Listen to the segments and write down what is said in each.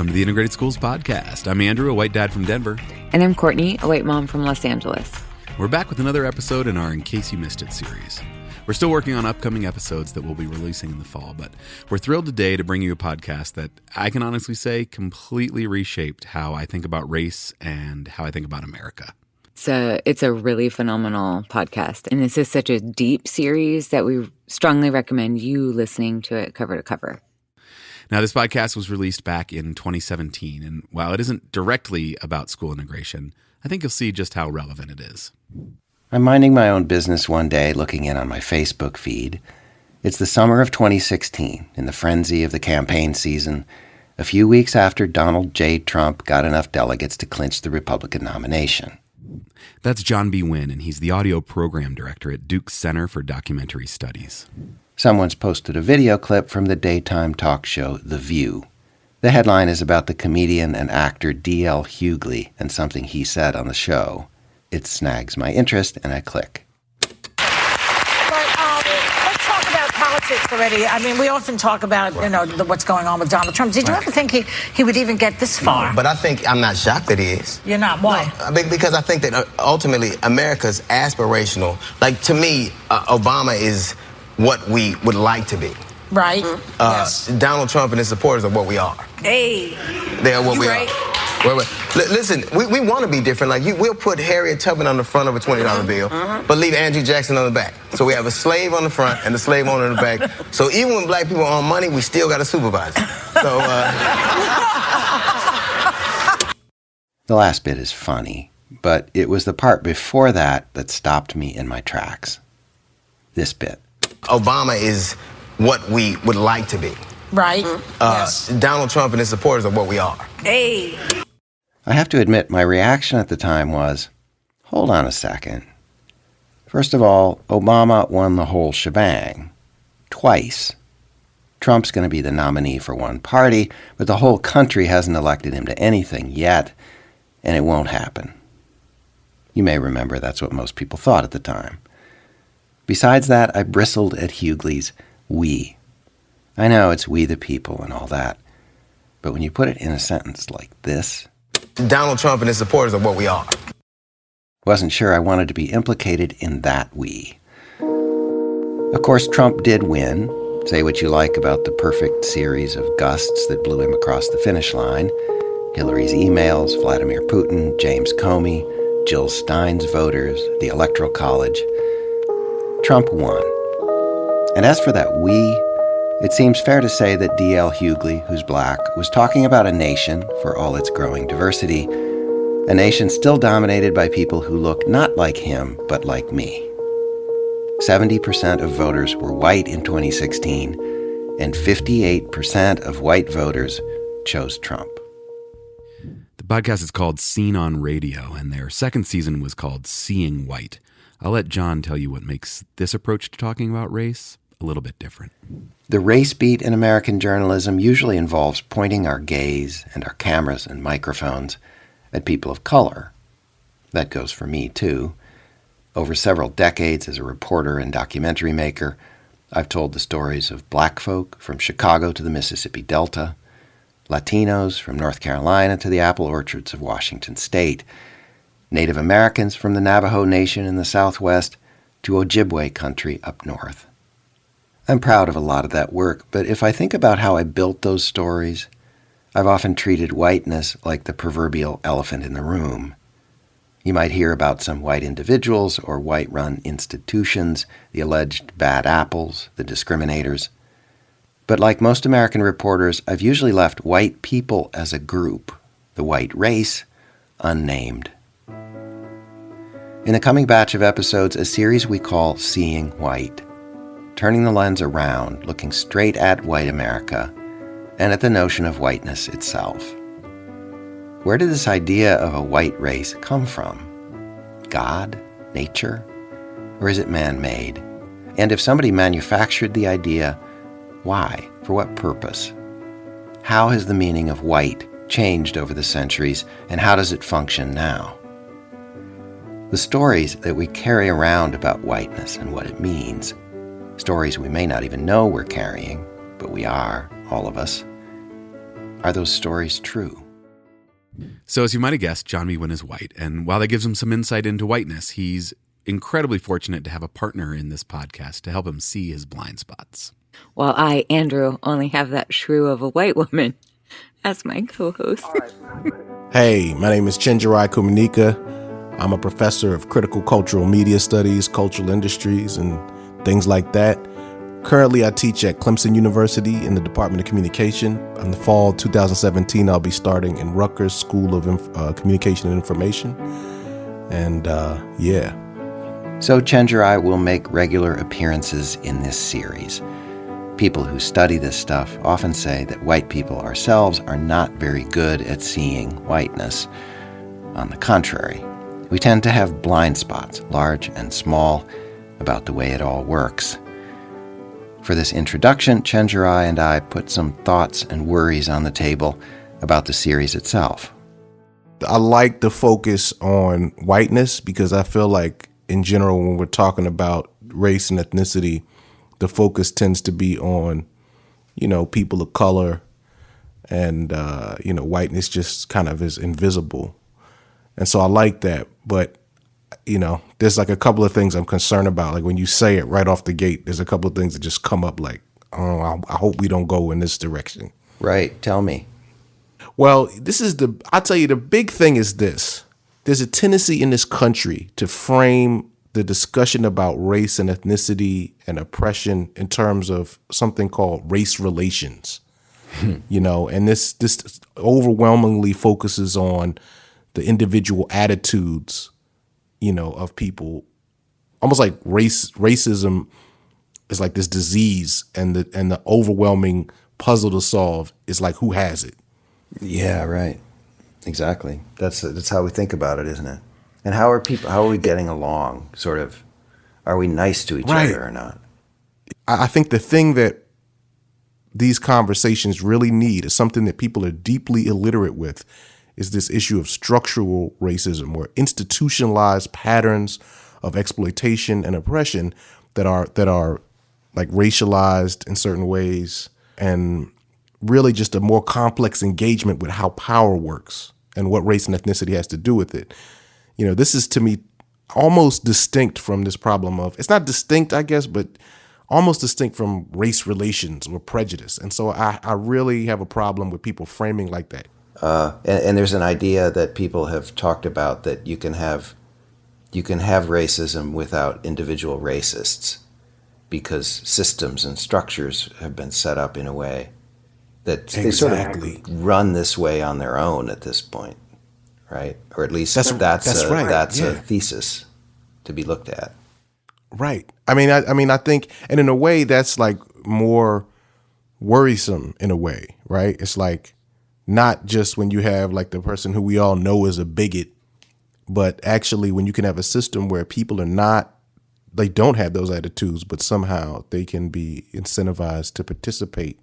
Welcome to the Integrated Schools Podcast. I'm Andrew, a white dad from Denver. And I'm Courtney, a white mom from Los Angeles. We're back with another episode in our In Case You Missed It series. We're still working on upcoming episodes that we'll be releasing in the fall, but we're thrilled today to bring you a podcast that I can honestly say completely reshaped how I think about race and how I think about America. It's a really phenomenal podcast, and this is such a deep series that we strongly recommend you listening to it cover to cover. Now, this podcast was released back in 2017, and while it isn't directly about school integration, I think you'll see just how relevant it is. I'm minding my own business one day, looking in on my Facebook feed. It's the summer of 2016, in the frenzy of the campaign season, a few weeks after Donald J. Trump got enough delegates to clinch the Republican nomination. That's John Biewen, and he's the audio program director at Duke's Center for Documentary Studies. Someone's posted a video clip from the daytime talk show The View. The headline is about the comedian and actor D.L. Hughley and something he said on the show. It snags my interest, and I click. But let's talk about politics already. I mean, we often talk about, what's going on with Donald Trump. Did you ever think he would even get this far? But I think I'm not shocked that he is. You're not? Why? No, because I think that ultimately America's aspirational. Like, to me, Obama is what we would like to be. Right. Yes. Donald Trump and his supporters are what we are. Hey. They are what we are. Listen, we want to be different. Like, we'll put Harriet Tubman on the front of a $20 bill, but leave Andrew Jackson on the back. So we have a slave on the front and a slave owner in the back. So even when black people are on money, we still got a supervisor. So, The last bit is funny, but it was the part before that that stopped me in my tracks. This bit. Obama is what we would like to be. Right. Yes. Donald Trump and his supporters are what we are. Hey. I have to admit, my reaction at the time was, hold on a second. First of all, Obama won the whole shebang. Twice. Trump's going to be the nominee for one party, but the whole country hasn't elected him to anything yet, and it won't happen. You may remember that's what most people thought at the time. Besides that, I bristled at Hughley's we. I know it's we the people and all that, but when you put it in a sentence like this... Donald Trump and his supporters are what we are. Wasn't sure I wanted to be implicated in that we. Of course, Trump did win. Say what you like about the perfect series of gusts that blew him across the finish line. Hillary's emails, Vladimir Putin, James Comey, Jill Stein's voters, the Electoral College. Trump won. And as for that we, it seems fair to say that D.L. Hughley, who's black, was talking about a nation, for all its growing diversity, a nation still dominated by people who look not like him, but like me. 70% of voters were white in 2016, and 58% of white voters chose Trump. The podcast is called Seen on Radio, and their second season was called Seeing White. I'll let John tell you what makes this approach to talking about race a little bit different. The race beat in American journalism usually involves pointing our gaze and our cameras and microphones at people of color. That goes for me, too. Over several decades as a reporter and documentary maker, I've told the stories of black folk from Chicago to the Mississippi Delta, Latinos from North Carolina to the apple orchards of Washington State, Native Americans from the Navajo Nation in the Southwest to Ojibwe country up north. I'm proud of a lot of that work, but if I think about how I built those stories, I've often treated whiteness like the proverbial elephant in the room. You might hear about some white individuals or white-run institutions, the alleged bad apples, the discriminators. But like most American reporters, I've usually left white people as a group, the white race, unnamed. In the coming batch of episodes, a series we call Seeing White, turning the lens around, looking straight at white America, and at the notion of whiteness itself. Where did this idea of a white race come from? God? Nature? Or is it man-made? And if somebody manufactured the idea, why? For what purpose? How has the meaning of white changed over the centuries, and how does it function now? The stories that we carry around about whiteness and what it means, stories we may not even know we're carrying, but we are, all of us, Are those stories true? So as you might have guessed, John Biewen is white, and while that gives him some insight into whiteness, he's incredibly fortunate to have a partner in this podcast to help him see his blind spots. While I, Andrew, only have that shrew of a white woman as my co-host. Hey, my name is Chenjerai Kumanika. I'm a professor of critical cultural media studies, cultural industries, and things like that. Currently, I teach at Clemson University in the Department of Communication. In the fall 2017, I'll be starting in Rutgers School of Communication and Information. And yeah. So Chenjerai will make regular appearances in this series. People who study this stuff often say that white people ourselves are not very good at seeing whiteness. On the contrary, we tend to have blind spots, large and small, about the way it all works. For this introduction, Chenjerai and I put some thoughts and worries on the table about the series itself. I like the focus on whiteness because I feel like, in general, when we're talking about race and ethnicity, the focus tends to be on, people of color, and, whiteness just kind of is invisible. And so I like that. But, there's like a couple of things I'm concerned about. Like when you say it right off the gate, there's a couple of things that just come up like, I hope we don't go in this direction. Right. Tell me. Well, I'll tell you, the big thing is this. There's a tendency in this country to frame the discussion about race and ethnicity and oppression in terms of something called race relations, and this overwhelmingly focuses on the individual attitudes, of people, almost like racism is like this disease, and the overwhelming puzzle to solve is like, who has it? Yeah, right. Exactly. That's how we think about it, isn't it? And how are we getting along? Sort of, are we nice to each other or not? I think the thing that these conversations really need is something that people are deeply illiterate with, is this issue of structural racism, or institutionalized patterns of exploitation and oppression that are like racialized in certain ways, and really just a more complex engagement with how power works and what race and ethnicity has to do with it. This is, to me, almost distinct from this problem of, it's not distinct, I guess, but almost distinct from race relations or prejudice. And so I really have a problem with people framing like that. And there's an idea that people have talked about that you can have racism without individual racists, because systems and structures have been set up in a way that they sort of run this way on their own at this point, right? Or at least that's a thesis to be looked at. Right. I mean, I think, and in a way, that's like more worrisome in a way, right? It's like not just when you have like the person who we all know is a bigot, but actually when you can have a system where people they don't have those attitudes, but somehow they can be incentivized to participate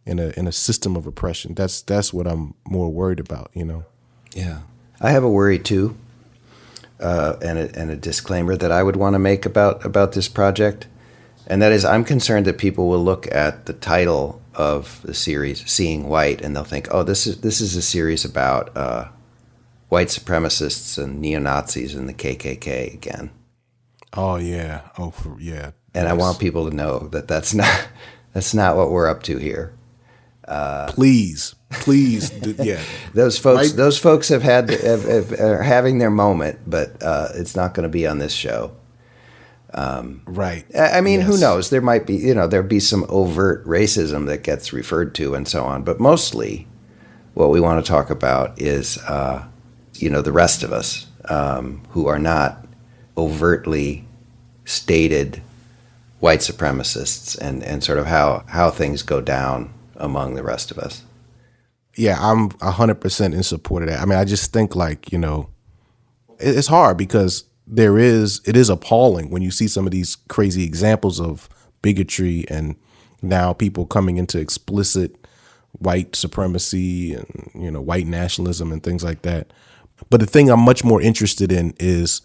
in a system of oppression. That's what I'm more worried about, Yeah. I have a worry too, and a disclaimer that I would want to make about this project. And that is, I'm concerned that people will look at the title of the series, Seeing White, and they'll think, oh, this is a series about white supremacists and neo-Nazis and the KKK again. Oh, yeah. Yeah. And yes. I want people to know that that's not what we're up to here. Please, yeah. Those folks are having their moment, but it's not going to be on this show. Right. I mean, yes. Who knows? There might be, there'll be some overt racism that gets referred to and so on. But mostly what we want to talk about is, the rest of us who are not overtly stated white supremacists, and sort of how things go down among the rest of us. Yeah, I'm 100% in support of that. I mean, I just think like, it's hard because it is appalling when you see some of these crazy examples of bigotry and now people coming into explicit white supremacy and, white nationalism and things like that. But the thing I'm much more interested in is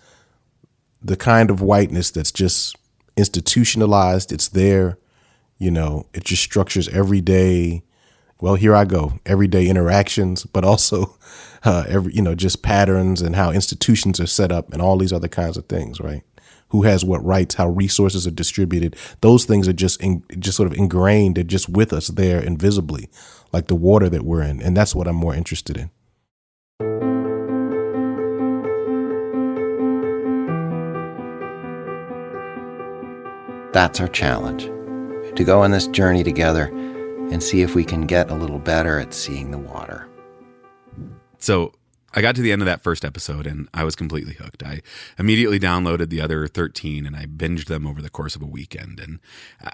the kind of whiteness that's just institutionalized. It's there, it just structures every day, well, here I go, everyday interactions, but also just patterns and how institutions are set up and all these other kinds of things, right? Who has what rights, how resources are distributed. Those things are just sort of ingrained. They're just with us there invisibly, like the water that we're in. And that's what I'm more interested in. That's our challenge, to go on this journey together and see if we can get a little better at seeing the water. So I got to the end of that first episode and I was completely hooked. I immediately downloaded the other 13 and I binged them over the course of a weekend. And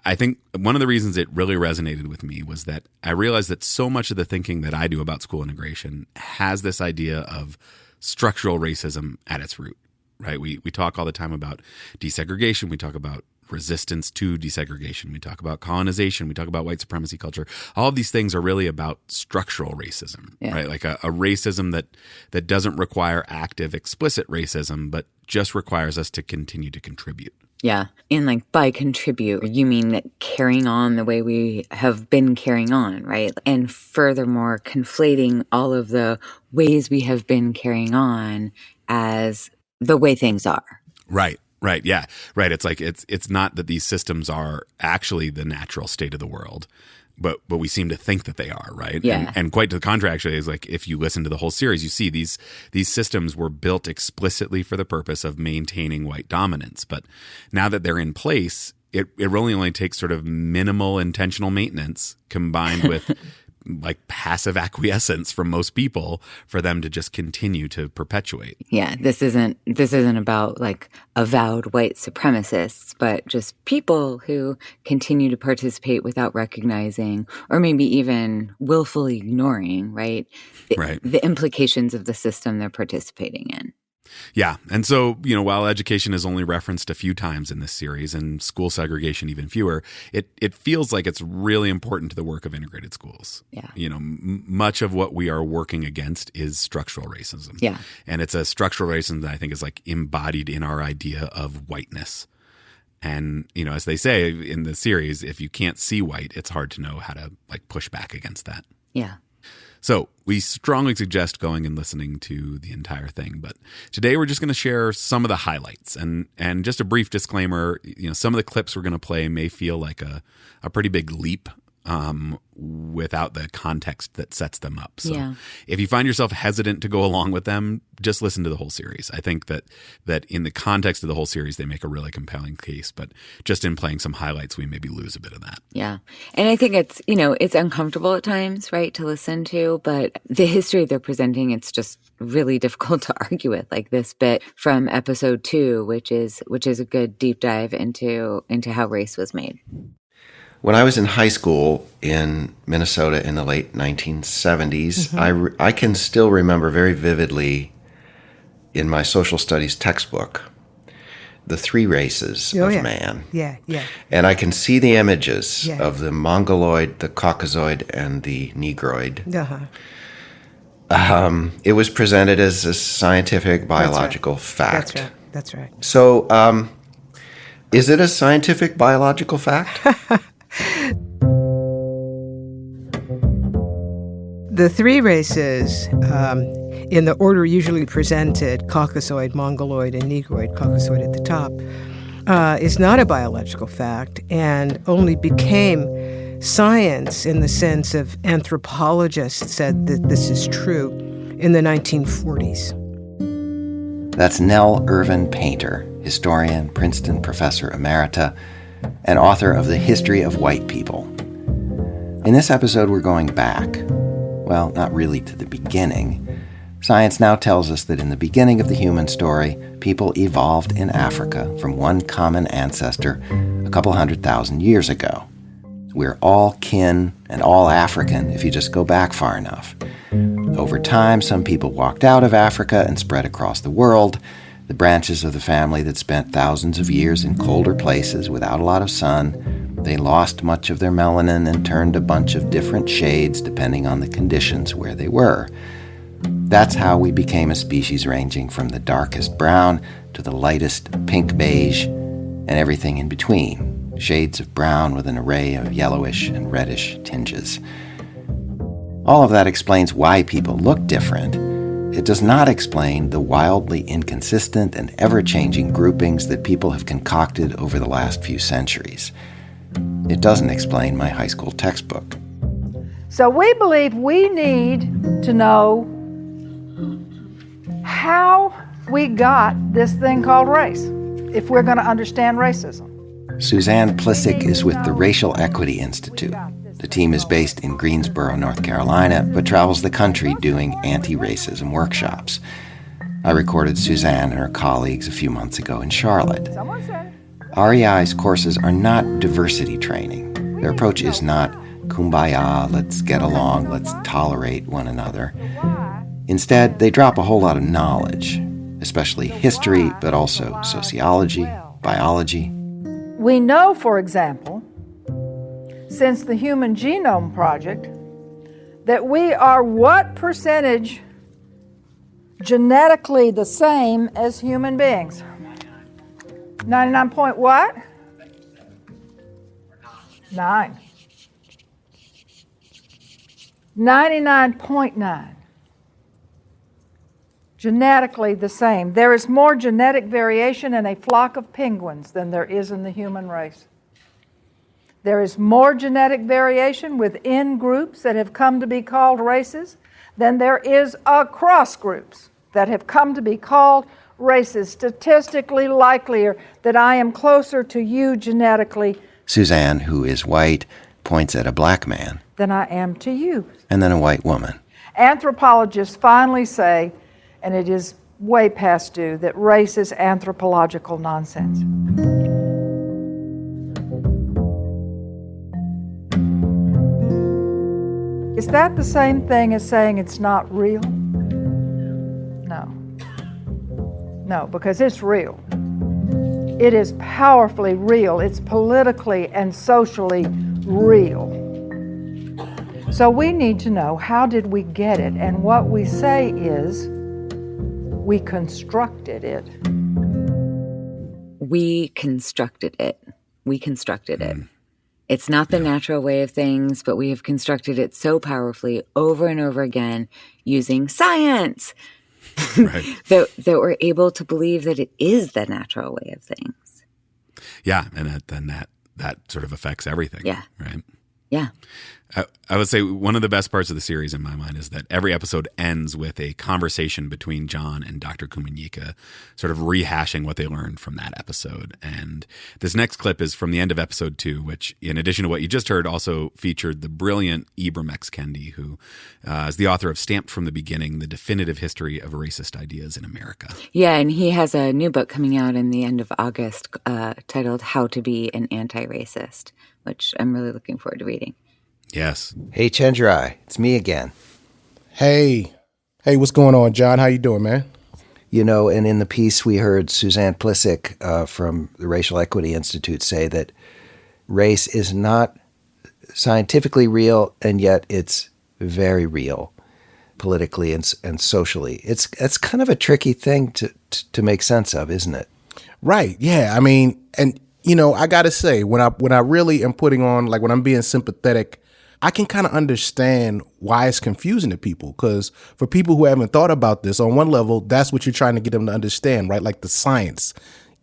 I think one of the reasons it really resonated with me was that I realized that so much of the thinking that I do about school integration has this idea of structural racism at its root, right? We talk all the time about desegregation. We talk about resistance to desegregation. We talk about colonization. We talk about white supremacy culture. All of these things are really about structural racism, right? Like a racism that doesn't require active, explicit racism, but just requires us to continue to contribute. Yeah. And like by contribute, you mean that carrying on the way we have been carrying on, right? And furthermore, conflating all of the ways we have been carrying on as the way things are. Right. Right. Yeah. Right. It's like it's not that these systems are actually the natural state of the world, but we seem to think that they are. Right. Yeah. And quite to the contrary, actually, is like if you listen to the whole series, you see these systems were built explicitly for the purpose of maintaining white dominance. But now that they're in place, it really only takes sort of minimal intentional maintenance combined with like passive acquiescence from most people for them to just continue to perpetuate. Yeah, this isn't about like avowed white supremacists, but just people who continue to participate without recognizing or maybe even willfully ignoring, right? The implications of the system they're participating in. Yeah. And so, while education is only referenced a few times in this series and school segregation even fewer, it feels like it's really important to the work of integrated schools. Yeah. Much of what we are working against is structural racism. Yeah. And it's a structural racism that I think is like embodied in our idea of whiteness. And, as they say in the series, if you can't see white, it's hard to know how to like push back against that. Yeah. So we strongly suggest going and listening to the entire thing. But today we're just going to share some of the highlights. And just a brief disclaimer, some of the clips we're going to play may feel like a pretty big leap without the context that sets them up. So if you find yourself hesitant to go along with them, just listen to the whole series. I think that in the context of the whole series, they make a really compelling case, but just in playing some highlights, we maybe lose a bit of that. Yeah. And I think it's, it's uncomfortable at times, right, to listen to, but the history they're presenting, it's just really difficult to argue with, like this bit from episode 2, which is a good deep dive into how race was made. When I was in high school in Minnesota in the late 1970s, I can still remember very vividly in my social studies textbook the 3 races of man. Yeah. And I can see the images of the Mongoloid, the Caucasoid, and the Negroid. It was presented as a scientific, biological fact. That's right. So, is it a scientific, biological fact? The 3 races, in the order usually presented, Caucasoid, Mongoloid, and Negroid, Caucasoid at the top, is not a biological fact and only became science in the sense of anthropologists said that this is true in the 1940s. That's Nell Irvin Painter, historian, Princeton professor emerita, and author of The History of White People. In this episode, we're going back. Well, not really to the beginning. Science now tells us that in the beginning of the human story, people evolved in Africa from one common ancestor a couple 100,000 years ago. We're all kin and all African if you just go back far enough. Over time, some people walked out of Africa and spread across the world. The branches of the family that spent thousands of years in colder places without a lot of sun, they lost much of their melanin and turned a bunch of different shades depending on the conditions where they were. That's how we became a species ranging from the darkest brown to the lightest pink beige and everything in between, shades of brown with an array of yellowish and reddish tinges. All of that explains why people look different. It does not explain the wildly inconsistent and ever-changing groupings that people have concocted over the last few centuries. It doesn't explain my high school textbook. So we believe we need to know how we got this thing called race, if we're going to understand racism. Suzanne Plihcik is with the Racial Equity Institute. The team is based in Greensboro, North Carolina, but travels the country doing anti-racism workshops. I recorded Suzanne and her colleagues a few months ago in Charlotte. REI's courses are not diversity training. Their approach is not kumbaya, let's get along, let's tolerate one another. Instead, they drop a whole lot of knowledge, especially history, but also sociology, biology. We know, for example, since the Human Genome Project, that we are what percentage genetically the same as human beings? 99 point what? 9. 99.9. Genetically the same. There is more genetic variation in a flock of penguins than there is in the human race. There is more genetic variation within groups that have come to be called races than there is across groups that have come to be called races. Statistically likelier that I am closer to you genetically, Suzanne, who is white, points at a black man, than I am to you. and then a white woman. Anthropologists finally say, and it is way past due, that race is anthropological nonsense. Is that the same thing as saying it's not real? No. No, because it's real. It is powerfully real. It's politically and socially real. So we need to know, how did we get it? And what we say is, we constructed it. We constructed it. We constructed it. It's not the natural way of things, but we have constructed it so powerfully over and over again using science Right. that we're able to believe that it is the natural way of things. Yeah, and then that sort of affects everything. Yeah. Right. Yeah. I would say one of the best parts of the series in my mind is that every episode ends with a conversation between John and Dr. Kumanyika, sort of rehashing what they learned from that episode. And this next clip is from the end of episode 2, which, in addition to what you just heard, also featured the brilliant Ibram X. Kendi, who is the author of Stamped from the Beginning, The Definitive History of Racist Ideas in America. Yeah, and he has a new book coming out in the end of August titled How to Be an Anti-Racist, which I'm really looking forward to reading. Yes. Hey, Chandrai, it's me again. Hey, what's going on, John? How you doing, man? You know, and in the piece we heard Suzanne Plihcik from the Racial Equity Institute say that race is not scientifically real, and yet it's very real politically and socially. It's kind of a tricky thing to make sense of, isn't it? Right. Yeah. I mean, and you know, I gotta say, when I really am putting on, like when I'm being sympathetic, I can kind of understand why it's confusing to people. Because for people who haven't thought about this, on one level, that's what you're trying to get them to understand, right? Like the science,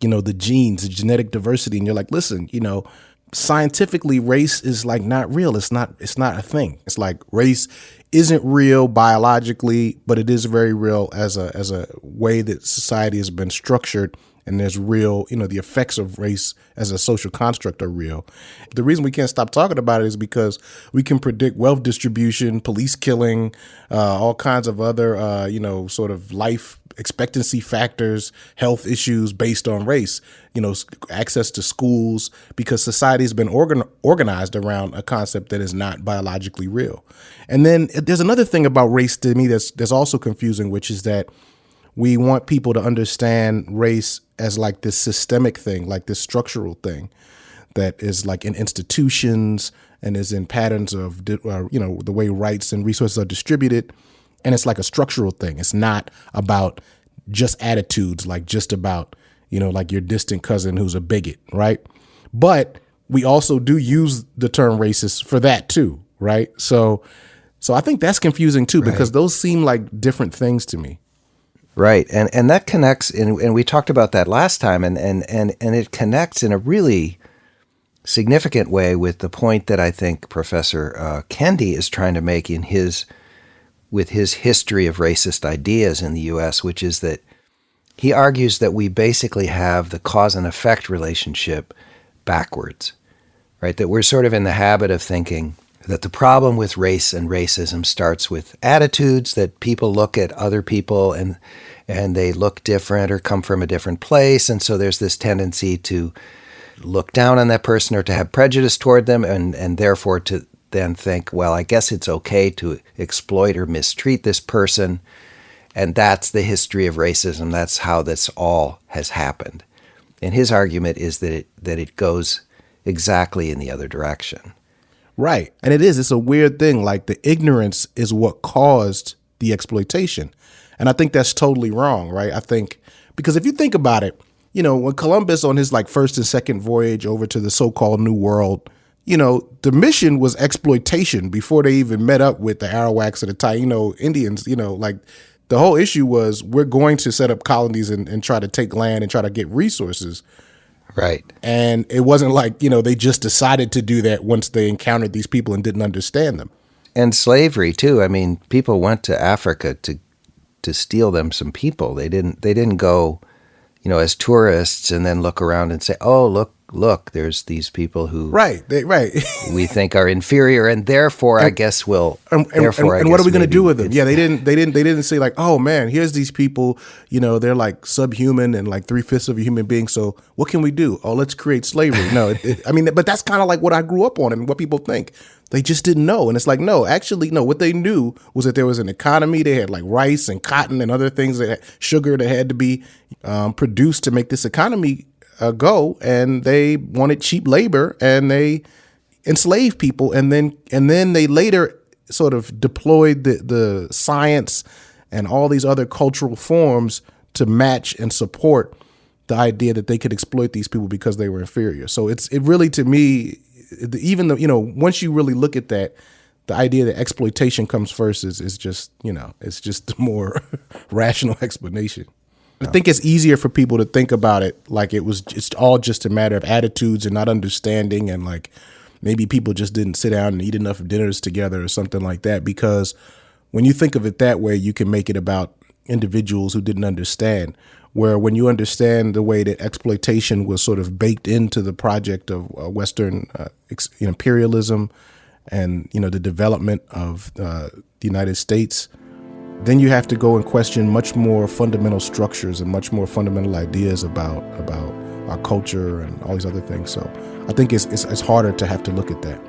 you know, the genes, the genetic diversity. And you're like, listen, you know, scientifically, race is like not real. It's not a thing. It's like race isn't real biologically, but it is very real as a way that society has been structured. And there's real, you know, the effects of race as a social construct are real. The reason we can't stop talking about it is because we can predict wealth distribution, police killing, all kinds of other, you know, sort of life expectancy factors, health issues based on race, you know, access to schools, because society has been organized around a concept that is not biologically real. And then there's another thing about race to me that's also confusing, which is that we want people to understand race as like this systemic thing, like this structural thing that is like in institutions and is in patterns of, you know, the way rights and resources are distributed. And it's like a structural thing. It's not about just attitudes, like just about, you know, like your distant cousin who's a bigot, right? But we also do use the term racist for that too, right? So So I think that's confusing too, because those seem like different things to me. Right. And that connects, and we talked about that last time, and it connects in a really significant way with the point that I think Professor Kendi is trying to make with his history of racist ideas in the U.S., which is that he argues that we basically have the cause and effect relationship backwards, right? That we're sort of in the habit of thinking that the problem with race and racism starts with attitudes, that people look at other people and they look different or come from a different place. And so there's this tendency to look down on that person or to have prejudice toward them, and therefore to then think, well, I guess it's okay to exploit or mistreat this person. And that's the history of racism. That's how this all has happened. And his argument is that it goes exactly in the other direction. Right. And it's a weird thing. Like, the ignorance is what caused the exploitation. And I think that's totally wrong, right? I think, because if you think about it, you know, when Columbus on his like first and second voyage over to the so-called New World, you know, the mission was exploitation before they even met up with the Arawaks or the Taino Indians. You know, like, the whole issue was, we're going to set up colonies and try to take land and try to get resources. Right. And it wasn't like, you know, they just decided to do that once they encountered these people and didn't understand them. And slavery too. I mean, people went to Africa to steal them some people. They didn't go, you know, as tourists and then look around and say, oh, look, there's these people who we think are inferior, and therefore I guess we'll. And what are we going to do with them? Yeah, they didn't say like, oh man, here's these people, you know, they're like subhuman and like 3/5 of a human being. So what can we do? Oh, let's create slavery. No, I mean, but that's kind of like what I grew up on and what people think. They just didn't know. And it's like, no, actually, no, what they knew was that there was an economy. They had like rice and cotton and other things, that sugar that had to be produced to make this economy go, and they wanted cheap labor, and they enslaved people, and then they later sort of deployed the science and all these other cultural forms to match and support the idea that they could exploit these people because they were inferior. So it really, to me, even though, you know, once you really look at that, the idea that exploitation comes first is just, you know, it's just the more rational explanation. I think it's easier for people to think about it like it's all just a matter of attitudes and not understanding, and like maybe people just didn't sit down and eat enough dinners together or something like that. Because when you think of it that way, you can make it about individuals who didn't understand. Where when you understand the way that exploitation was sort of baked into the project of Western imperialism and, you know, the development of the United States, then you have to go and question much more fundamental structures and much more fundamental ideas about our culture and all these other things. So I think it's harder to have to look at that.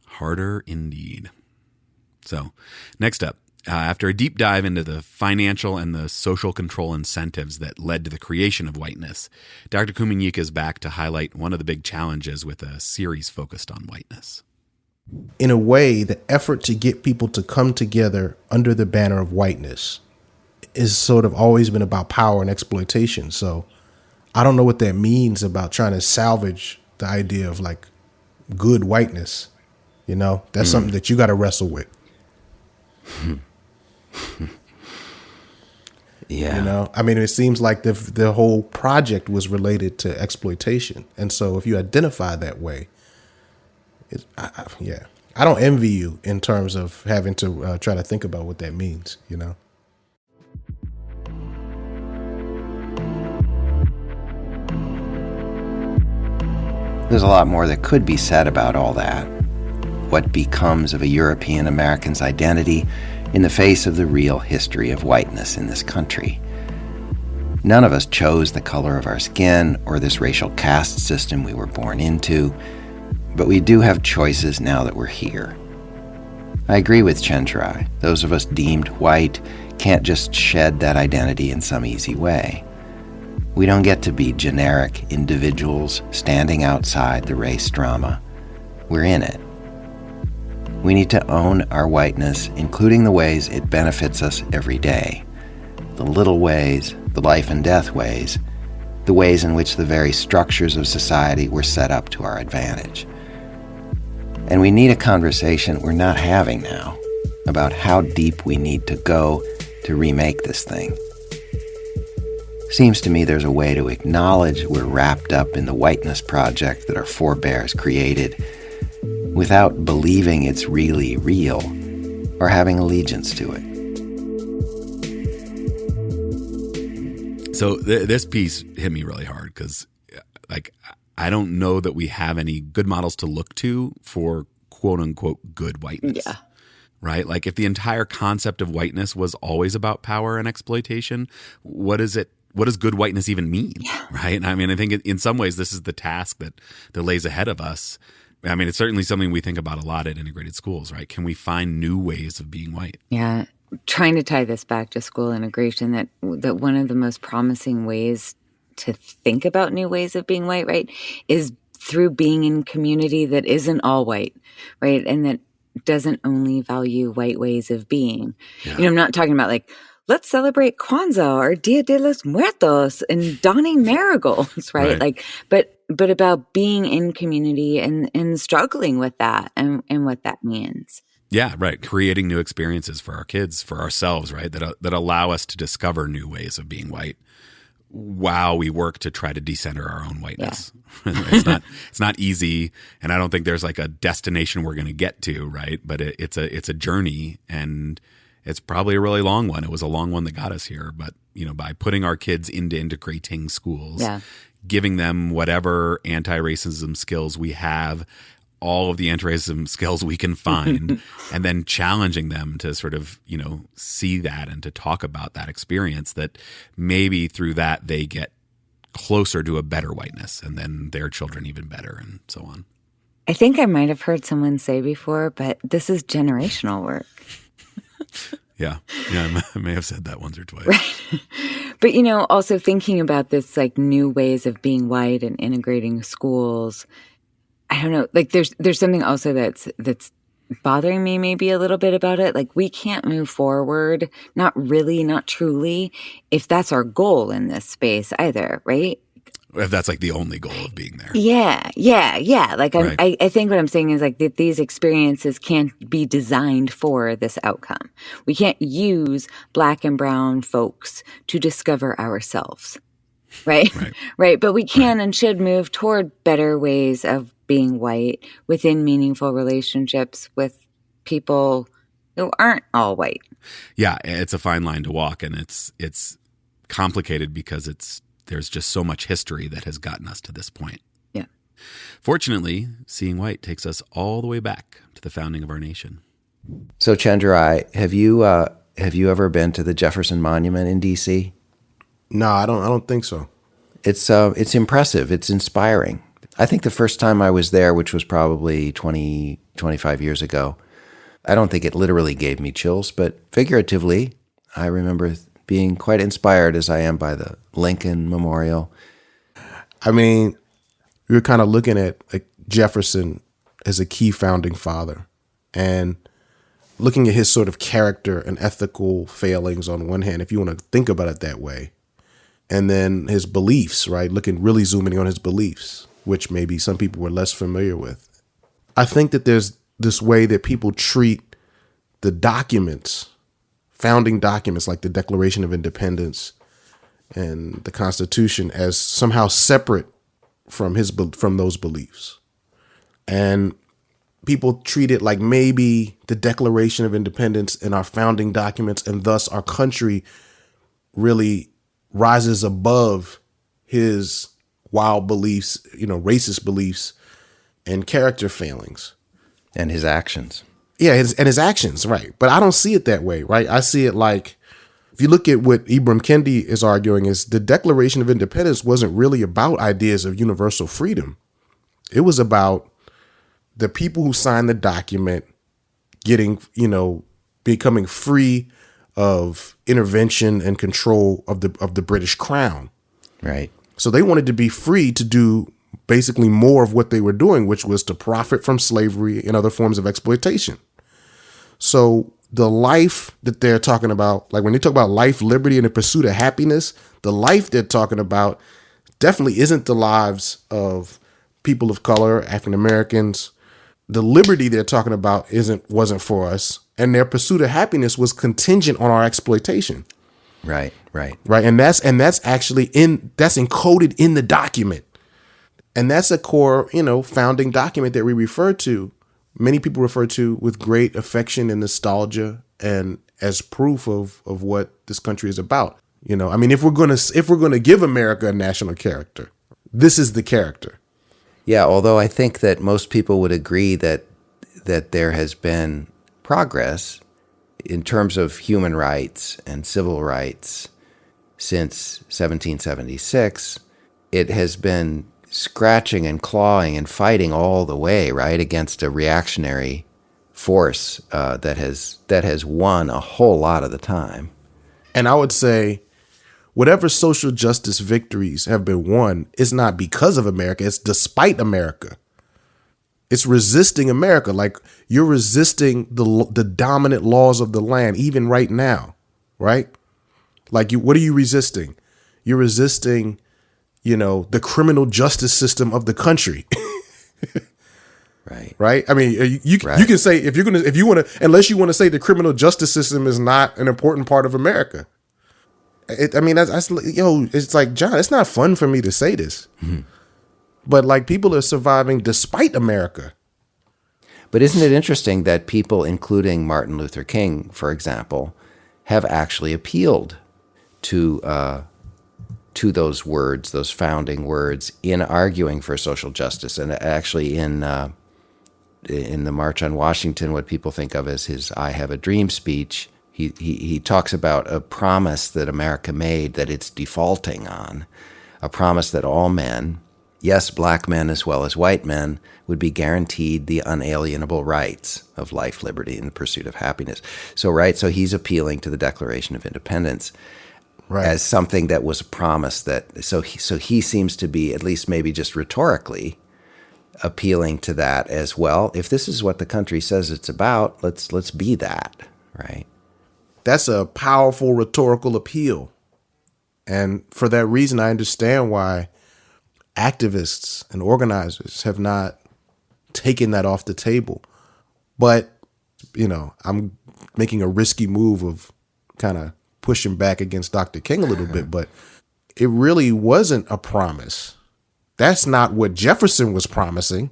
Harder indeed. So next up, after a deep dive into the financial and the social control incentives that led to the creation of whiteness, Dr. Kumanyika is back to highlight one of the big challenges with a series focused on whiteness. In a way, the effort to get people to come together under the banner of whiteness is sort of always been about power and exploitation. So I don't know what that means about trying to salvage the idea of like good whiteness. You know, that's something that you got to wrestle with. Yeah. You know, I mean, it seems like the whole project was related to exploitation. And so if you identify that way, I don't envy you in terms of having to try to think about what that means, you know? There's a lot more that could be said about all that. What becomes of a European American's identity in the face of the real history of whiteness in this country? None of us chose the color of our skin or this racial caste system we were born into, but we do have choices now that we're here. I agree with Chenjerai. Those of us deemed white can't just shed that identity in some easy way. We don't get to be generic individuals standing outside the race drama. We're in it. We need to own our whiteness, including the ways it benefits us every day. The little ways, the life and death ways, the ways in which the very structures of society were set up to our advantage. And we need a conversation we're not having now about how deep we need to go to remake this thing. Seems to me there's a way to acknowledge we're wrapped up in the whiteness project that our forebears created without believing it's really real or having allegiance to it. So this piece hit me really hard because, like, I don't know that we have any good models to look to for quote unquote good whiteness. Yeah. Right? Like, if the entire concept of whiteness was always about power and exploitation, what does good whiteness even mean? Yeah. Right? I mean, I think in some ways this is the task that lays ahead of us. I mean, it's certainly something we think about a lot at integrated schools, right? Can we find new ways of being white? Yeah. Trying to tie this back to school integration, that one of the most promising ways to think about new ways of being white, right, is through being in community that isn't all white, right, and that doesn't only value white ways of being. Yeah. I'm not talking about like, let's celebrate Kwanzaa or Dia de los Muertos and donning marigolds, right? Like, but about being in community and struggling with that and what that means. Yeah, right. Creating new experiences for our kids, for ourselves, right? That allow us to discover new ways of being white while we work to try to decenter our own whiteness. Yeah. It's not easy, and I don't think there's like a destination we're going to get to, right? But it's a journey, and it's probably a really long one. It was a long one that got us here, but by putting our kids into integrating schools, giving them whatever anti-racism skills we have, all of the anti-racism skills we can find, and then challenging them to sort of, see that and to talk about that experience, that maybe through that they get closer to a better whiteness, and then their children even better, and so on. I think I might have heard someone say before, but this is generational work. Yeah, I may have said that once or twice. Right. But, also thinking about this, like, new ways of being white and integrating schools, I don't know, like there's something also that's bothering me maybe a little bit about it. Like, we can't move forward, not truly, if that's our goal in this space either, right? If that's like the only goal of being there. Yeah. Like, right. I think what I'm saying is like that these experiences can't be designed for this outcome. We can't use Black and brown folks to discover ourselves, right? Right. But we can and should move toward better ways of being white within meaningful relationships with people who aren't all white. Yeah, it's a fine line to walk, and it's complicated because there's just so much history that has gotten us to this point. Yeah. Fortunately, seeing white takes us all the way back to the founding of our nation. So, Chenjerai, have you ever been to the Jefferson Monument in D.C.? No, I don't think so. It's impressive. It's inspiring. I think the first time I was there, which was probably 25 years ago, I don't think it literally gave me chills, but figuratively, I remember being quite inspired as I am by the Lincoln Memorial. I mean, we were kind of looking at like Jefferson as a key founding father and looking at his sort of character and ethical failings on one hand, if you want to think about it that way, and then his beliefs, right? Really zooming on his beliefs, which maybe some people were less familiar with. I think that there's this way that people treat the documents, founding documents like the Declaration of Independence and the Constitution, as somehow separate from those beliefs. And people treat it like maybe the Declaration of Independence and our founding documents, and thus our country, really rises above his wild beliefs, racist beliefs and character failings. And his actions. Yeah, his actions, right. But I don't see it that way, right? I see it like, if you look at what Ibram Kendi is arguing, is the Declaration of Independence wasn't really about ideas of universal freedom. It was about the people who signed the document getting, becoming free of intervention and control of the British Crown. Right. So they wanted to be free to do basically more of what they were doing, which was to profit from slavery and other forms of exploitation. So the life that they're talking about, like when they talk about life, liberty, and the pursuit of happiness, the life they're talking about definitely isn't the lives of people of color, African Americans. The liberty they're talking about wasn't for us, and their pursuit of happiness was contingent on our exploitation. Right. And that's actually that's encoded in the document. And that's a core, founding document that we refer to. Many people refer to with great affection and nostalgia, and as proof of what this country is about. If we're gonna give America a national character, this is the character. Yeah, although I think that most people would agree that there has been progress in terms of human rights and civil rights since 1776. It has been scratching and clawing and fighting all the way, right, against a reactionary force that has won a whole lot of the time. And I would say whatever social justice victories have been won is not because of America, it's despite America. It's resisting America. Like, you're resisting the dominant laws of the land, even right now, right? Like, what are you resisting? You're resisting, the criminal justice system of the country. Right. I mean, you can say unless you want to say the criminal justice system is not an important part of America. It's like, John, it's not fun for me to say this, but like, people are surviving despite America. But isn't it interesting that people, including Martin Luther King, for example, have actually appealed to those words, those founding words, in arguing for social justice, and actually in the March on Washington, what people think of as his "I Have a Dream" speech. He talks about a promise that America made that it's defaulting on, a promise that all men, yes, black men as well as white men, would be guaranteed the unalienable rights of life, liberty, and the pursuit of happiness. So he's appealing to the Declaration of Independence as something that was a promise that, so he seems to be, at least maybe just rhetorically, appealing to that as well. If this is what the country says it's about, let's be that, right? That's a powerful rhetorical appeal. And for that reason, I understand why activists and organizers have not taken that off the table. But, I'm making a risky move of kind of pushing back against Dr. King a little bit, but it really wasn't a promise. That's not what Jefferson was promising.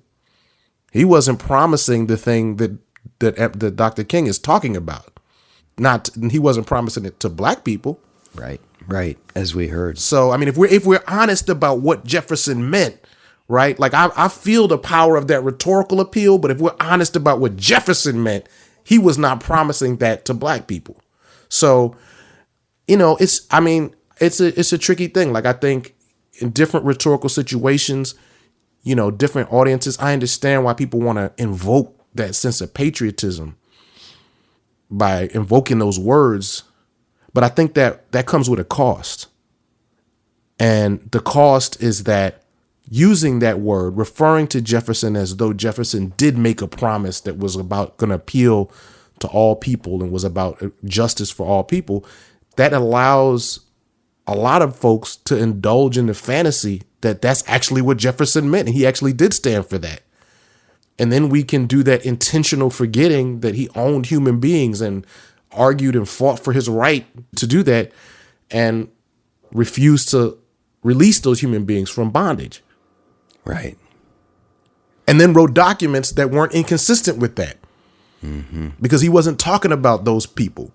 He wasn't promising the thing that Dr. King is talking about. He wasn't promising it to black people. Right, as we heard. So, if we're honest about what Jefferson meant, right? Like, I feel the power of that rhetorical appeal, but if we're honest about what Jefferson meant, he was not promising that to black people. So, it's a tricky thing. Like, I think in different rhetorical situations, different audiences, I understand why people want to invoke that sense of patriotism by invoking those words. But I think that comes with a cost. And the cost is that using that word, referring to Jefferson as though Jefferson did make a promise that was about going to appeal to all people and was about justice for all people, that allows a lot of folks to indulge in the fantasy that that's actually what Jefferson meant. And he actually did stand for that. And then we can do that intentional forgetting that he owned human beings and argued and fought for his right to do that and refused to release those human beings from bondage. Right. And then wrote documents that weren't inconsistent with that. Because he wasn't talking about those people.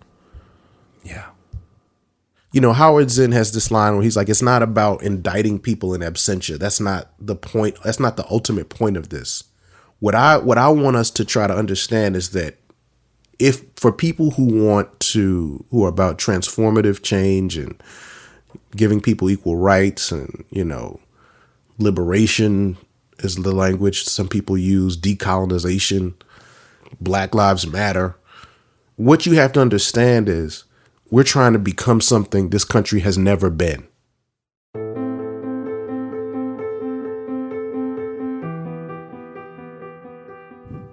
Yeah. Howard Zinn has this line where he's like, it's not about indicting people in absentia. That's not the point. That's not the ultimate point of this. What I want us to try to understand is that if for people who are about transformative change and giving people equal rights and, liberation is the language some people use, decolonization, Black Lives Matter, what you have to understand is we're trying to become something this country has never been.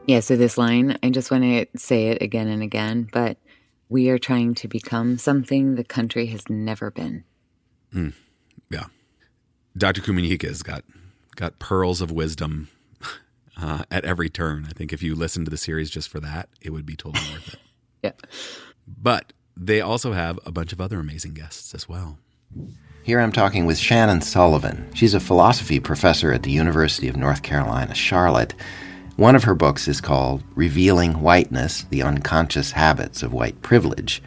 Yeah, so this line, I just want to say it again and again, but we are trying to become something the country has never been. Yeah. Dr. Kumanyika's got pearls of wisdom at every turn. I think if you listen to the series just for that, it would be totally worth it. Yeah. But they also have a bunch of other amazing guests as well. Here I'm talking with Shannon Sullivan. She's a philosophy professor at the University of North Carolina, Charlotte. One of her books is called Revealing Whiteness, The Unconscious Habits of White Privilege.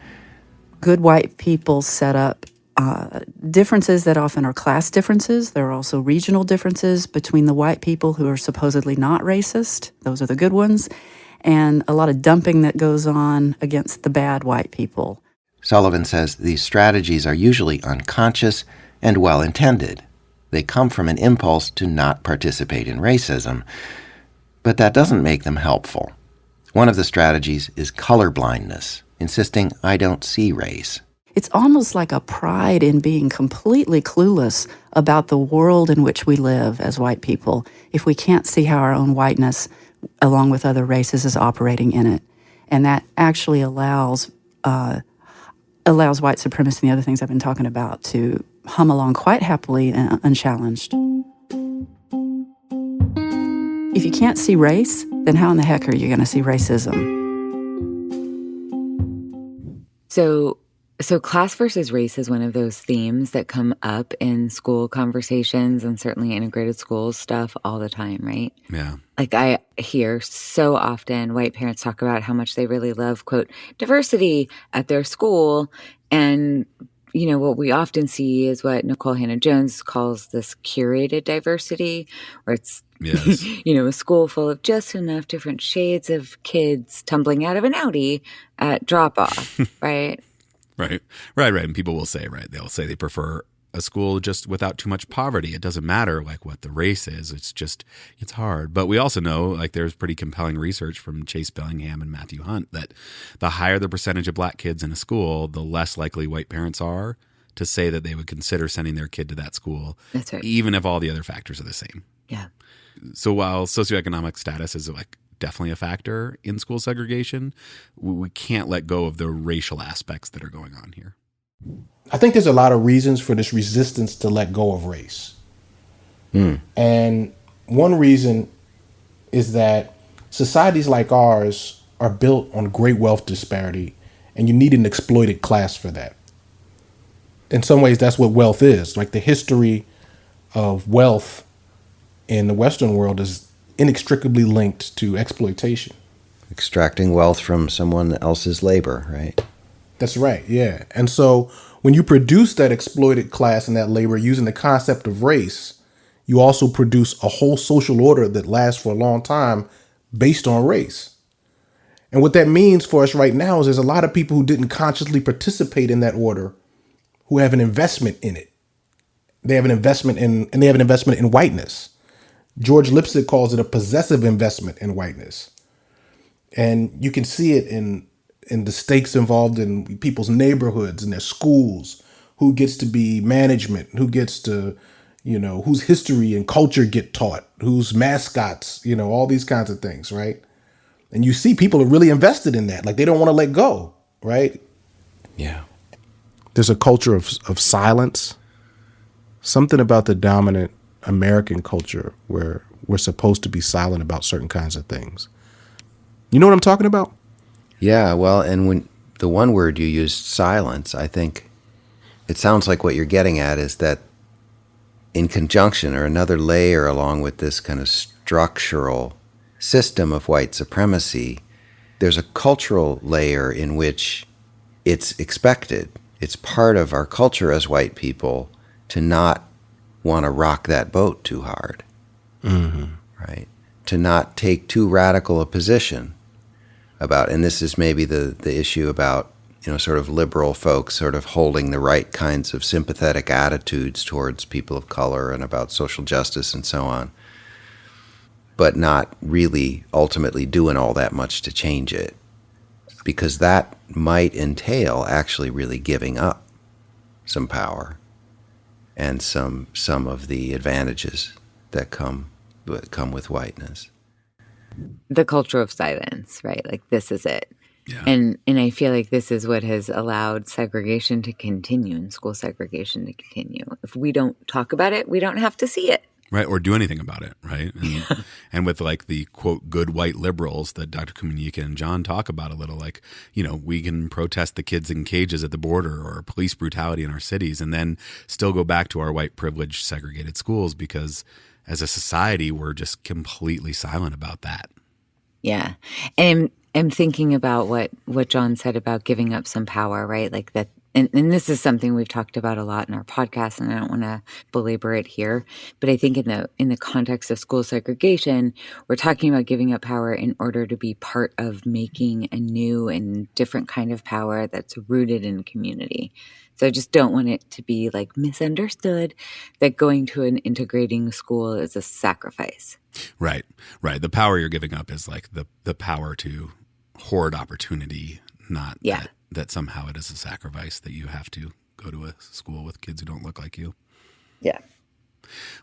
Good white people set up differences that often are class differences. There are also regional differences between the white people who are supposedly not racist. Those are the good ones. And a lot of dumping that goes on against the bad white people. Sullivan says these strategies are usually unconscious and well-intended. They come from an impulse to not participate in racism. But that doesn't make them helpful. One of the strategies is colorblindness, insisting I don't see race. It's almost like a pride in being completely clueless about the world in which we live as white people if we can't see how our own whiteness, along with other races, is operating in it. And that actually allows white supremacy and the other things I've been talking about to hum along quite happily and unchallenged. If you can't see race, then how in the heck are you going to see racism? So class versus race is one of those themes that come up in school conversations and certainly integrated schools stuff all the time, right? Yeah. Like I hear so often white parents talk about how much they really love, quote, diversity at their school. And, you know, what we often see is what Nicole Hannah-Jones calls this curated diversity, where it's, Yes. you know, a school full of just enough different shades of kids tumbling out of an Audi at drop-off, right? Right. And people will say, right, they'll say they prefer a school just without too much poverty. It doesn't matter like what the race is. It's hard. But we also know like there's pretty compelling research from Chase Bellingham and Matthew Hunt that the higher the percentage of black kids in a school, the less likely white parents are to say that they would consider sending their kid to that school. That's right. Even if all the other factors are the same. Yeah. So while socioeconomic status is like definitely a factor in school segregation, we can't let go of the racial aspects that are going on here. I think there's a lot of reasons for this resistance to let go of race. And one reason is that societies like ours are built on great wealth disparity, and you need an exploited class for that. In some ways, that's what wealth is. Like the history of wealth in the Western world is inextricably linked to exploitation. Extracting wealth from someone else's labor, right? That's right, yeah. And so when you produce that exploited class and that labor using the concept of race, you also produce a whole social order that lasts for a long time based on race. And what that means for us right now is there's a lot of people who didn't consciously participate in that order who have an investment in it. They have an investment in whiteness. George Lipset calls it a possessive investment in whiteness. And you can see it in the stakes involved in people's neighborhoods and their schools, who gets to be management, who gets to, you know, whose history and culture get taught, whose mascots, you know, all these kinds of things, right? And you see people are really invested in that. Like they don't want to let go, right? Yeah. There's a culture of silence. Something about the dominant American culture where we're supposed to be silent about certain kinds of things. You know what I'm talking about? Yeah, well, and when the one word you used, silence, I think it sounds like what you're getting at is that in conjunction or another layer along with this kind of structural system of white supremacy, there's a cultural layer in which it's expected. It's part of our culture as white people to not want to rock that boat too hard, right? To not take too radical a position about, and this is maybe the issue about, you know, sort of liberal folks sort of holding the right kinds of sympathetic attitudes towards people of color and about social justice and so on, but not really ultimately doing all that much to change it, because that might entail actually really giving up some power and some of the advantages that come with whiteness. The culture of silence, right? Like this is it. Yeah. And I feel like this is what has allowed segregation to continue and school segregation to continue. If we don't talk about it, we don't have to see it. Right, or do anything about it, right? And with like the, quote, good white liberals that Dr. Mykytyn and John talk about a little, like, we can protest the kids in cages at the border or police brutality in our cities and then still go back to our white privileged segregated schools because as a society, we're just completely silent about that. Yeah. And I'm thinking about what John said about giving up some power, right? Like that. And this is something we've talked about a lot in our podcast, and I don't want to belabor it here. But I think in the context of school segregation, we're talking about giving up power in order to be part of making a new and different kind of power that's rooted in community. So I just don't want it to be like misunderstood that going to an integrating school is a sacrifice. Right. The power you're giving up is like the power to hoard opportunity, not that somehow it is a sacrifice that you have to go to a school with kids who don't look like you. Yeah.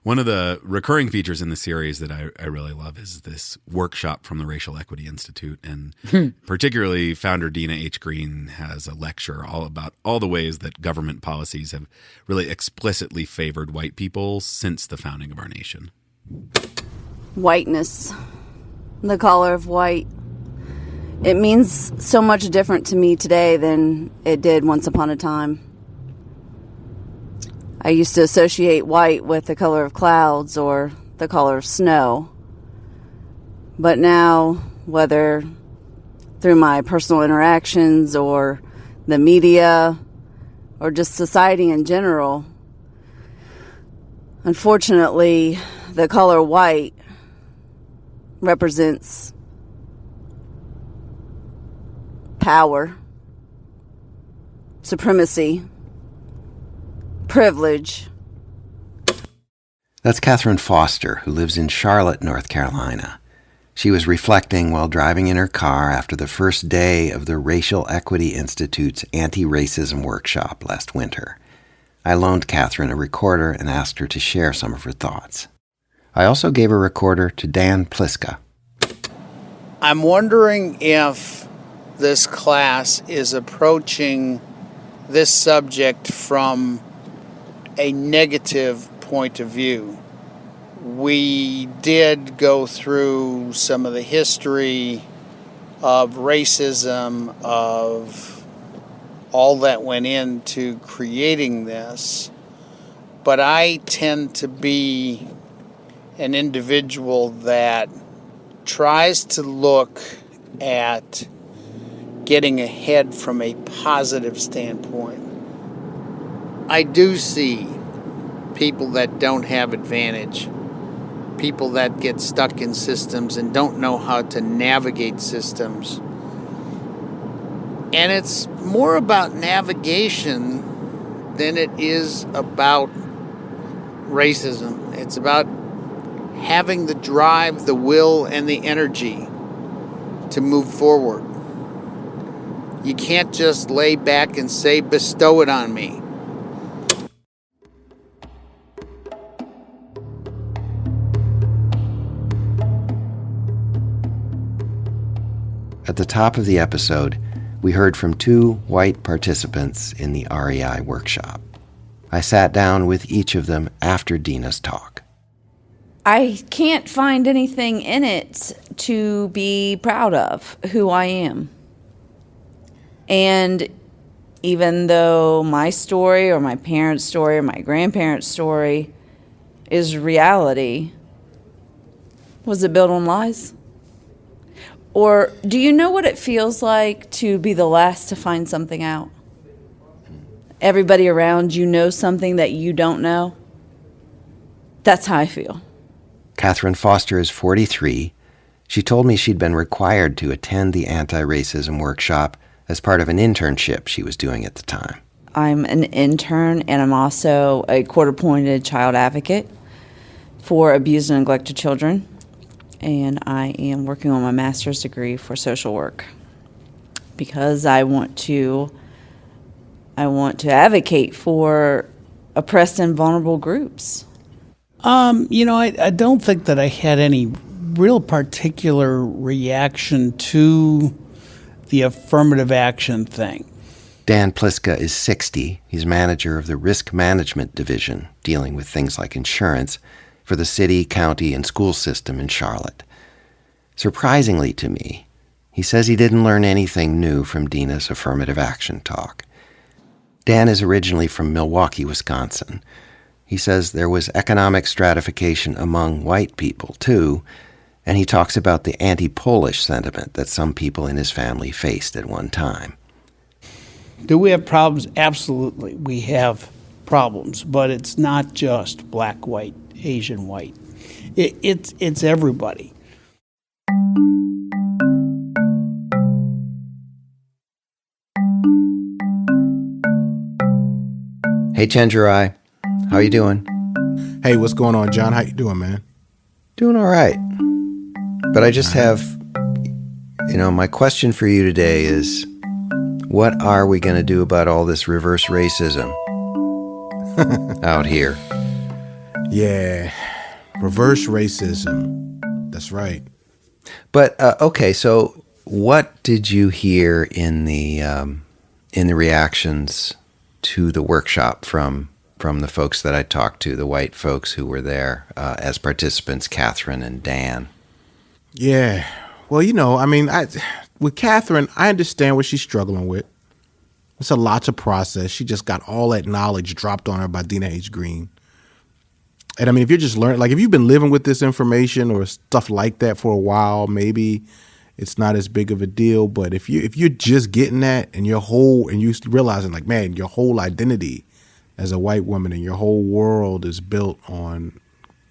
One of the recurring features in the series that I really love is this workshop from the Racial Equity Institute. And particularly founder Dina H. Green has a lecture all about all the ways that government policies have really explicitly favored white people since the founding of our nation. Whiteness, the color of white. It means so much different to me today than it did once upon a time. I used to associate white with the color of clouds or the color of snow. But now, whether through my personal interactions or the media or just society in general, unfortunately, the color white represents power, supremacy, privilege. That's Catherine Foster, who lives in Charlotte, North Carolina. She was reflecting while driving in her car after the first day of the Racial Equity Institute's anti-racism workshop last winter. I loaned Catherine a recorder and asked her to share some of her thoughts. I also gave a recorder to Dan Pliska. I'm wondering if this class is approaching this subject from a negative point of view. We did go through some of the history of racism, of all that went into creating this, but I tend to be an individual that tries to look at getting ahead from a positive standpoint. I do see people that don't have advantage, people that get stuck in systems and don't know how to navigate systems. And it's more about navigation than it is about racism. It's about having the drive, the will, and the energy to move forward. You can't just lay back and say, bestow it on me. At the top of the episode, we heard from two white participants in the REI workshop. I sat down with each of them after Dina's talk. I can't find anything in it to be proud of who I am. And even though my story or my parents' story or my grandparents' story is reality, was it built on lies? Or do you know what it feels like to be the last to find something out? Everybody around you knows something that you don't know. That's how I feel. Catherine Foster is 43. She told me she'd been required to attend the anti-racism workshop as part of an internship she was doing at the time. I'm an intern, and I'm also a court-appointed child advocate for abused and neglected children. And I am working on my master's degree for social work because I want to advocate for oppressed and vulnerable groups. I don't think that I had any real particular reaction to the affirmative action thing. Dan Pliska is 60. He's manager of the Risk Management Division, dealing with things like insurance for the city, county, and school system in Charlotte. Surprisingly to me, he says he didn't learn anything new from Dina's affirmative action talk. Dan is originally from Milwaukee, Wisconsin. He says there was economic stratification among white people, too, and he talks about the anti-Polish sentiment that some people in his family faced at one time. Do we have problems? Absolutely. We have problems, but it's not just black, white, Asian, white. It's everybody. Hey, Chenjerai. How you doing? Hey, what's going on, John? How you doing, man? Doing all right. But I just have, my question for you today is, what are we going to do about all this reverse racism out here? Yeah, reverse racism. That's right. But, okay, so what did you hear in the reactions to the workshop from the folks that I talked to, the white folks who were there as participants, Catherine and Dan? Yeah. Well, with Catherine, I understand what she's struggling with. It's a lot to process. She just got all that knowledge dropped on her by Dina H. Green. And if you're just learning, like if you've been living with this information or stuff like that for a while, maybe it's not as big of a deal. But if you're just getting that and you realizing like, man, your whole identity as a white woman and your whole world is built on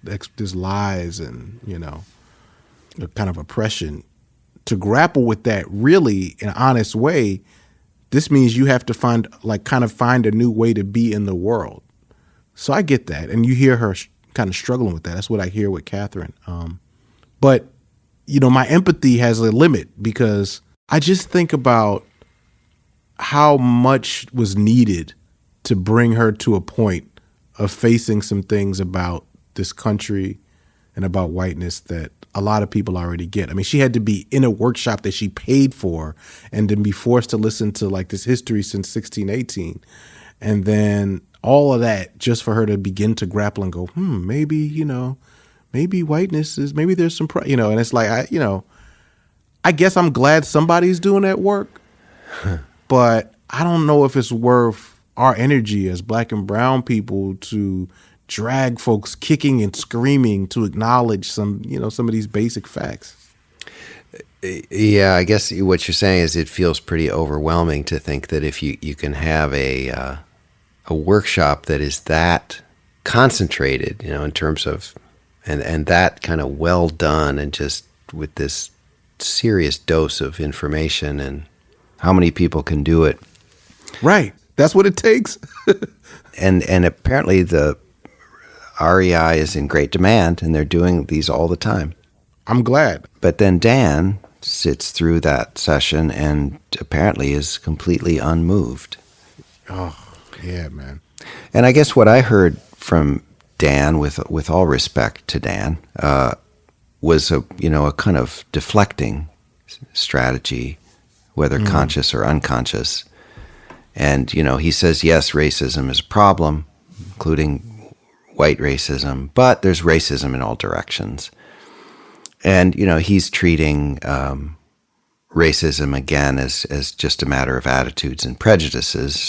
this lies and, the kind of oppression, to grapple with that really in an honest way, this means you have to find a new way to be in the world. So I get that. And you hear her kind of struggling with that. That's what I hear with Catherine. But, my empathy has a limit because I just think about how much was needed to bring her to a point of facing some things about this country and about whiteness that a lot of people already get. She had to be in a workshop that she paid for and then be forced to listen to like this history since 1618. And then all of that just for her to begin to grapple and go, maybe, maybe whiteness is, maybe there's some, and it's like, I guess I'm glad somebody's doing that work, but I don't know if it's worth our energy as black and brown people to drag folks kicking and screaming to acknowledge some of these basic facts. Yeah, I guess what you're saying is it feels pretty overwhelming to think that if you can have a workshop that is that concentrated, in terms of, and that kind of well done and just with this serious dose of information, and how many people can do it. Right. That's what it takes. and apparently the REI is in great demand, and they're doing these all the time. I'm glad. But then Dan sits through that session and apparently is completely unmoved. Oh, yeah, man. And I guess what I heard from Dan, with all respect to Dan, was a kind of deflecting strategy, whether conscious or unconscious. And, he says, yes, racism is a problem, including white racism, but there's racism in all directions. And, he's treating racism again as just a matter of attitudes and prejudices.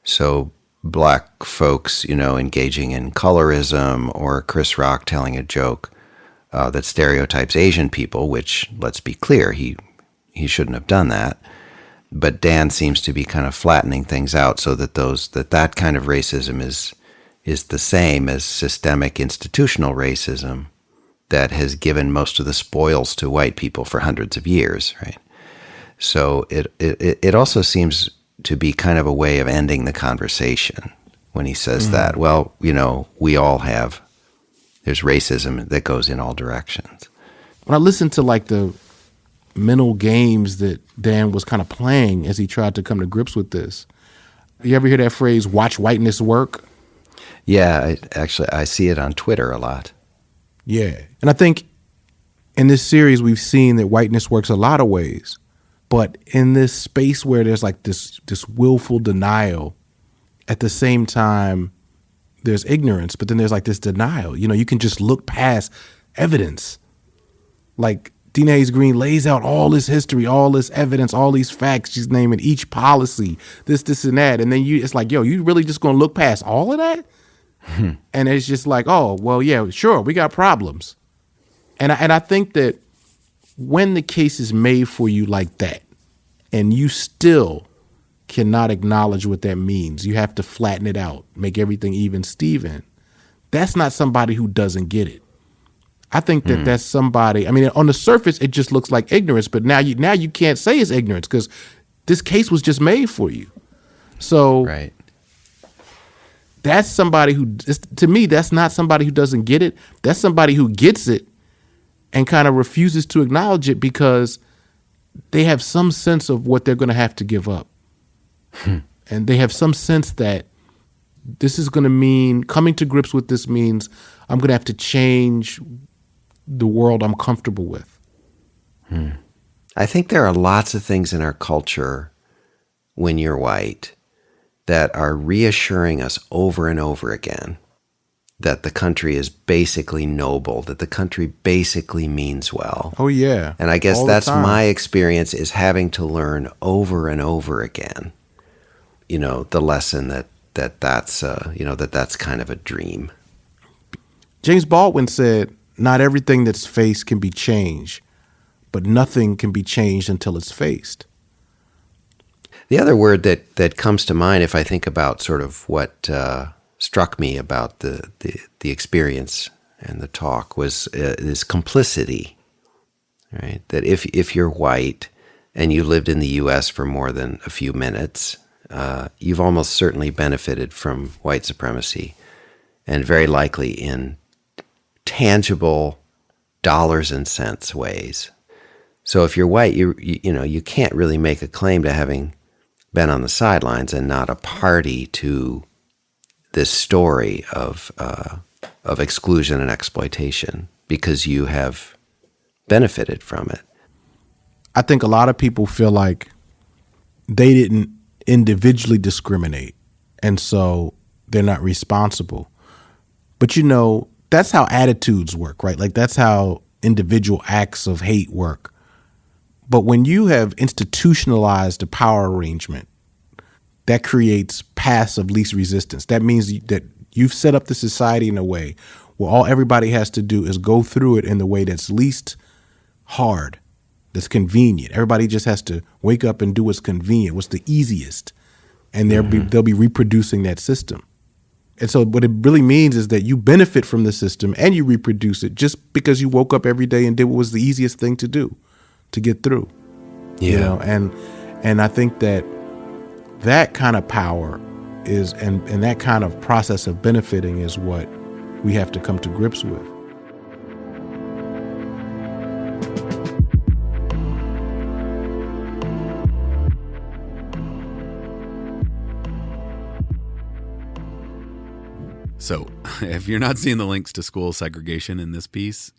So black folks, engaging in colorism, or Chris Rock telling a joke that stereotypes Asian people, which, let's be clear, he shouldn't have done that. But Dan seems to be kind of flattening things out so that that kind of racism is the same as systemic institutional racism that has given most of the spoils to white people for hundreds of years, right? So it also seems to be kind of a way of ending the conversation when he says that, well, we all have, there's racism that goes in all directions. When I listened to like the mental games that Dan was kind of playing as he tried to come to grips with this, you ever hear that phrase, watch whiteness work? Yeah, I see it on Twitter a lot. Yeah. And I think in this series, we've seen that whiteness works a lot of ways. But in this space where there's like this willful denial, at the same time, there's ignorance, but then there's like this denial. You know, you can just look past evidence. Like Dean Hayes Green lays out all this history, all this evidence, all these facts. She's naming each policy, this, and that. And then it's like, yo, you really just gonna look past all of that? And it's just like, oh, well, yeah, sure, we got problems. And I think that when the case is made for you like that, and you still cannot acknowledge what that means, you have to flatten it out, make everything even Steven. That's not somebody who doesn't get it. I think that that's somebody, I mean, on the surface, it just looks like ignorance, but now you can't say it's ignorance because this case was just made for you. So Right. that's somebody who, to me, that's not somebody who doesn't get it. That's somebody who gets it and kind of refuses to acknowledge it because they have some sense of what they're going to have to give up. And they have some sense that this is going to mean, coming to grips with this means I'm going to have to change the world I'm comfortable with. I think there are lots of things in our culture when you're white that are reassuring us over and over again that the country is basically noble, that the country basically means well. Oh, yeah. And I guess All the that's time. my experience, is having to learn over and over again, you know, the lesson that's kind of a dream. James Baldwin said, not everything that's faced can be changed, but nothing can be changed until it's faced. The other word that comes to mind, if I think about sort of what struck me about the experience and the talk, was is complicity. Right? That if you're white and you lived in the U.S. for more than a few minutes, you've almost certainly benefited from white supremacy, and very likely in tangible dollars and cents ways. So if you're white, you can't really make a claim to having been on the sidelines and not a party to this story of exclusion and exploitation, because you have benefited from it. I think a lot of people feel like they didn't individually discriminate, and so they're not responsible. But, you know, that's how attitudes work, right? Like, that's how individual acts of hate work. But when you have institutionalized a power arrangement, that creates paths of least resistance. That means that you've set up the society in a way where all everybody has to do is go through it in the way that's least hard, that's convenient. Everybody just has to wake up and do what's convenient, what's the easiest, and they'll be reproducing that system. And so what it really means is that you benefit from the system and you reproduce it just because you woke up every day and did what was the easiest thing to do to get through. Yeah. You know, and I think that kind of power is, and that kind of process of benefiting is what we have to come to grips with. So if you're not seeing the links to school segregation in this piece,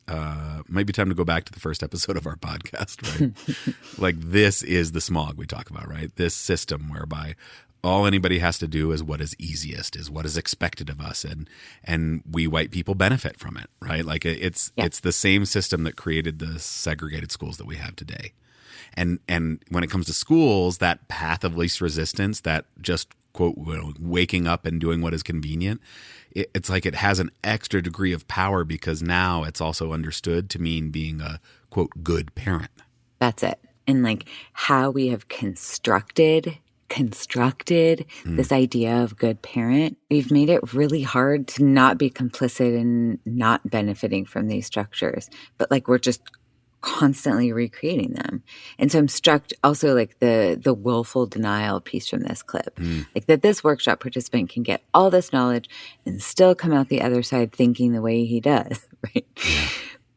might be time to go back to the first episode of our podcast, right? Like, this is the smog we talk about, right? This system whereby all anybody has to do is what is easiest, is what is expected of us, and we white people benefit from it, right? Like, it's the same system that created the segregated schools that we have today. And when it comes to schools, that path of least resistance, that just, quote, waking up and doing what is convenient, it's like it has an extra degree of power because now it's also understood to mean being a, quote, good parent. That's it. And like how we have constructed this idea of good parent, we've made it really hard to not be complicit in not benefiting from these structures. But like, we're just constantly recreating them. And so I'm struck also like the willful denial piece from this clip, like that this workshop participant can get all this knowledge and still come out the other side thinking the way he does, right? Yeah.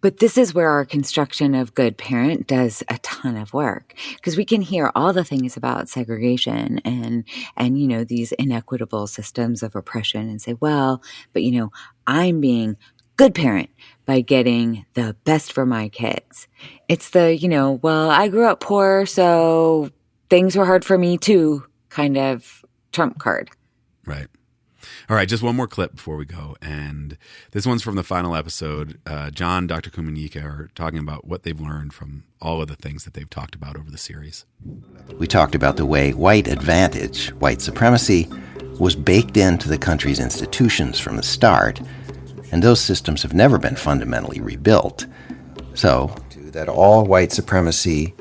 But this is where our construction of good parent does a ton of work, because we can hear all the things about segregation and you know, these inequitable systems of oppression and say, well, but you know, I'm being good parent by getting the best for my kids. It's the, well, I grew up poor, so things were hard for me too kind of trump card. Right. All right, just one more clip before we go. And this one's from the final episode. John, Dr. Kum, and Yika are talking about what they've learned from all of the things that they've talked about over the series. We talked about the way white advantage, white supremacy, was baked into the country's institutions from the start, and those systems have never been fundamentally rebuilt. So, that all white supremacy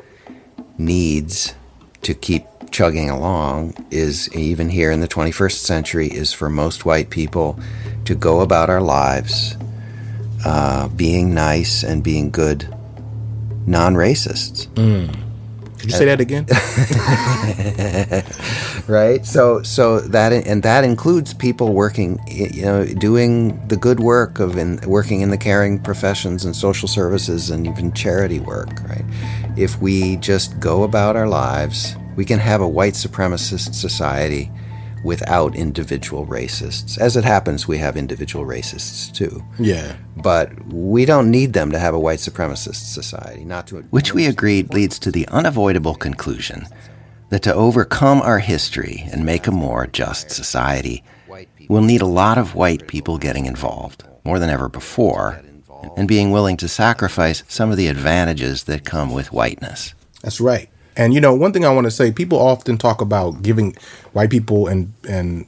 needs to keep chugging along is, even here in the 21st century, is for most white people to go about our lives being nice and being good non-racists. Could you say that again? Right? So that includes people working, doing the good work of working in the caring professions and social services and even charity work, right? If we just go about our lives, we can have a white supremacist society without individual racists. As it happens, we have individual racists too. Yeah. But we don't need them to have a white supremacist society. Which we agreed leads to the unavoidable conclusion that to overcome our history and make a more just society, we'll need a lot of white people getting involved, more than ever before, and being willing to sacrifice some of the advantages that come with whiteness. That's right. And, one thing I want to say, people often talk about giving white people and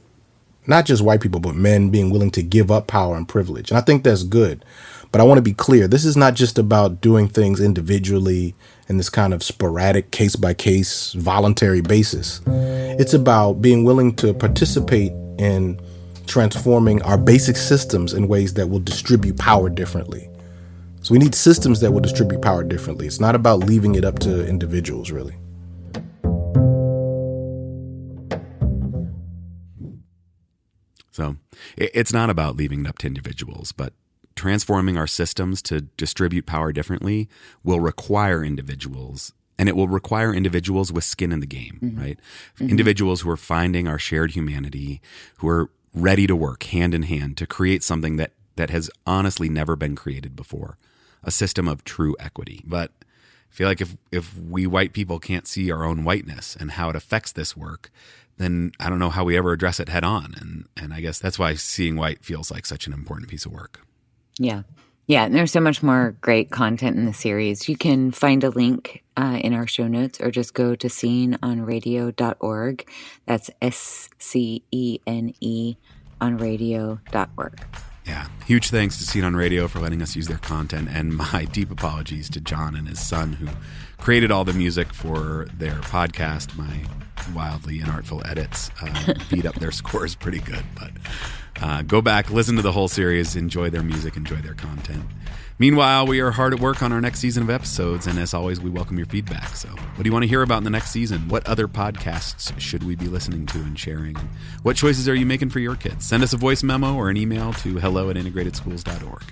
not just white people, but men being willing to give up power and privilege. And I think that's good. But I want to be clear. This is not just about doing things individually in this kind of sporadic, case-by-case, voluntary basis. It's about being willing to participate in transforming our basic systems in ways that will distribute power differently. So we need systems that will distribute power differently. It's not about leaving it up to individuals, really. So it's not about leaving it up to individuals, but transforming our systems to distribute power differently will require individuals, and it will require individuals with skin in the game, right? Individuals who are finding our shared humanity, who are ready to work hand in hand to create something that has honestly never been created before, a system of true equity. But I feel like if we white people can't see our own whiteness and how it affects this work, then I don't know how we ever address it head on. And I guess that's why Seeing White feels like such an important piece of work. Yeah. Yeah, and there's so much more great content in the series. You can find a link in our show notes or just go to seenonradio.org. That's SCENE on radio.org. Yeah. Huge thanks to Seen on Radio for letting us use their content, and my deep apologies to John and his son who created all the music for their podcast. My wildly inartful edits beat up their scores pretty good, but go back, listen to the whole series, enjoy their music, enjoy their content. Meanwhile, we are hard at work on our next season of episodes, and as always, we welcome your feedback. So what do you want to hear about in the next season? What other podcasts should we be listening to and sharing? What choices are you making for your kids? Send us a voice memo or an email to hello@integratedschools.org.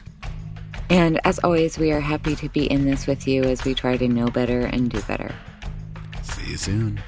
And as always, we are happy to be in this with you as we try to know better and do better. See you soon.